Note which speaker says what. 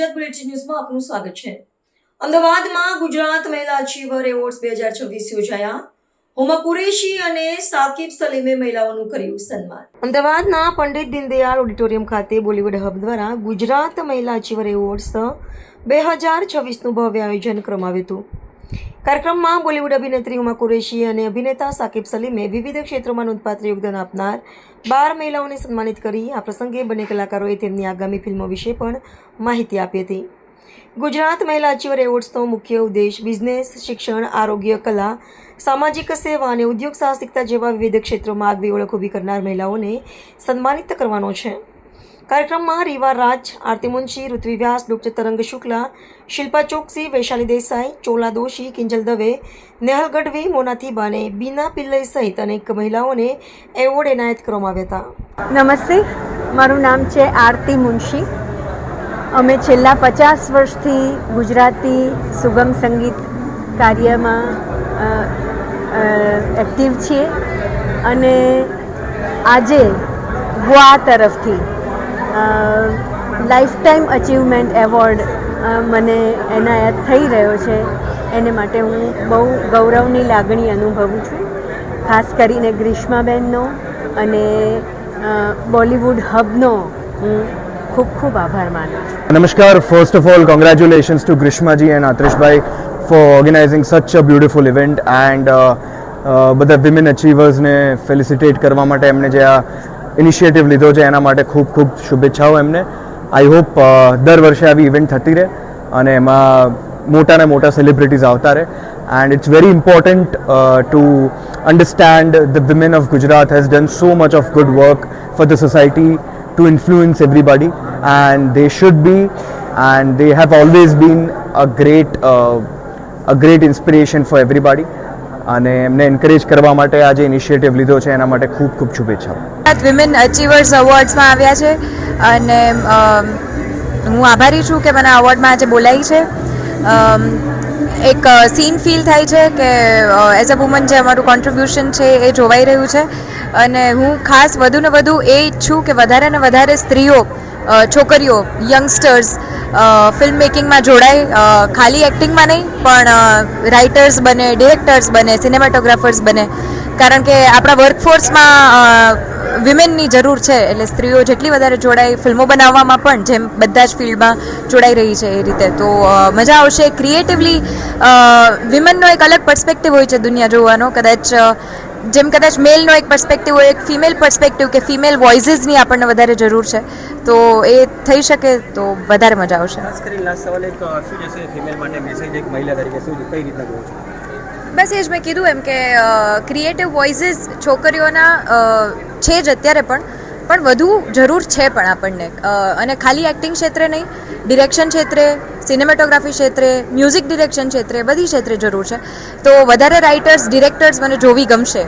Speaker 1: Gujarat bulletin ન્યૂઝમાં આપનું સ્વાગત છે। અમદાવાદમાં ગુજરાત મહિલા અચીવર એવોર્ડ્સ 2026 યોજાયા। હુમા કુરેશી અને સાકિબ સલીમે મહિલાઓનું કર્યું સન્માન। અમદાવાદના પંડિત દીનદયાળ ઓડિટોરિયમ ખાતે બોલિવૂડ હબ દ્વારા ગુજરાત મહિલા અચીવર એવોર્ડ્સ 2026નું ભવ્ય આયોજન કરવામાં આવ્યું હતું। કાર્યક્રમમાં બોલિવૂડ અભિનેત્રી હુમા કુરેશી અને અભિનેતા સાકિબ સલીમે વિવિધ ક્ષેત્રોમાં નોંધપાત્ર યોગદાન આપનાર 12 મહિલાઓને સન્માનિત કરી। આ પ્રસંગે બંને કલાકારોએ તેમની આગામી ફિલ્મો વિશે પણ માહિતી આપી હતી। ગુજરાત મહિલા અચીવર એવોર્ડ્સનો મુખ્ય ઉદ્દેશ બિઝનેસ, શિક્ષણ, આરોગ્ય, કલા, સામાજિક સેવા અને ઉદ્યોગ સાહસિકતા જેવા વિવિધ ક્ષેત્રોમાં આગવી ઓળખ ઊભી કરનાર મહિલાઓને સન્માનિત કરવાનો છે। કાર્યક્રમમાં રીવા રાજ, આરતી મુનશી, ઋત્વી વ્યાસ, ડૉક્ટર તરંગ શુક્લા, શિલ્પા ચોકસી, વૈશાલી દેસાઈ, ચોલા દોશી, કિંજલ દવે, નેહલ ગઢવી, મોનાથી બાને, બીના પિલ્લઈ સહિત અનેક મહિલાઓને એવોર્ડ એનાયત કરવામાં આવ્યા હતા।
Speaker 2: નમસ્તે, મારું નામ છે આરતી મુનશી। અમે છેલ્લા 50 વર્ષથી ગુજરાતી સુગમ સંગીત કાર્યમાં એક્ટિવ છીએ અને આજે ગોવા તરફથી લાઈફ ટાઈમ અચીવમેન્ટ એવોર્ડ મને એનાયત થઈ રહ્યો છે। એને માટે હું બહુ ગૌરવની લાગણી અનુભવું છું। ખાસ કરીને ગ્રીષ્માબેનનો અને બોલિવૂડ હબનો હું ખૂબ ખૂબ આભાર માનું છું।
Speaker 3: Namaskar. First of all, congratulations to Grishma ji and Atrish bhai for organizing such a beautiful event and બધા women achievers ને felicitate કરવા માટે એમને જે આ ઇનિશિયેટિવ લીધો છે એના માટે ખૂબ ખૂબ શુભેચ્છાઓ એમને। આઈ હોપ દર વર્ષે આવી ઇવેન્ટ થતી રહે અને એમાં મોટા ને મોટા સેલિબ્રિટીઝ આવતા રહે and it's very important to understand the women of Gujarat has done so much of good work for the society to influence everybody and they should be and they have always been a great inspiration for everybody અને એમને anchorage કરવા માટે આજે initiative લીધો છે એના માટે ખૂબ ખૂબ શુભેચ્છાઓ।
Speaker 4: વિમેન અચીવર્સ એવોર્ડ્સમાં આવ્યા છે અને હું આભારી છું કે મને એવોર્ડમાં આજે બોલાવી છે। એક સીન ફીલ થાય છે કે એઝ અ વુમન જે અમારું કોન્ટ્રીબ્યુશન છે એ જોવાઈ રહ્યું છે અને હું ખાસ વધુને વધુ એ ઈચ્છું કે વધારે ને વધારે સ્ત્રીઓ, છોકરીઓ, યંગસ્ટર્સ ફિલ્મ મેકિંગમાં જોડાય। ખાલી એક્ટિંગમાં નહીં પણ રાઇટર્સ બને, ડિરેક્ટર્સ બને, સિનેમાટોગ્રાફર્સ બને, કારણ કે આપણા વર્કફોર્સમાં વિમેનની જરૂર છે। એટલે સ્ત્રીઓ જેટલી વધારે જોડાય ફિલ્મો બનાવવામાં પણ જેમ બધા જ ફિલ્ડમાં જોડાઈ રહી છે એ રીતે તો મજા આવશે। ક્રિએટિવલી વિમેનનો એક અલગ પર્સપેક્ટિવ હોય છે દુનિયા જોવાનો। કદાચ મેલનો એક પર્સપેક્ટિવ હોય, એક ફિમેલ પર્સપેક્ટિવ કે ફિમેલ વોઇસીસની આપણને વધારે જરૂર છે તો એ થઈ શકે તો વધારે મજા આવશે।
Speaker 5: ખાસ કરીને લાસ્ટ સવાલ એક શું જશે ફિમેલ માટે મેસેજ એક મહિલા તરીકે શું કઈ રીતના કહો છો?
Speaker 4: બસ એ જ મેં કીધું એમ કે ક્રિએટિવ વોઇસીસ છોકરીઓના છે જ અત્યારે પણ વધુ જરૂર છે પણ આપણને અને ખાલી એક્ટિંગ ક્ષેત્રે નહીં, ડિરેક્શન ક્ષેત્રે, સિનેમેટોગ્રાફી ક્ષેત્રે, મ્યુઝિક ડિરેક્શન ક્ષેત્રે, બધી ક્ષેત્રે જરૂર છે તો વધારે રાઇટર્સ, ડિરેક્ટર્સ મને જોવી ગમશે।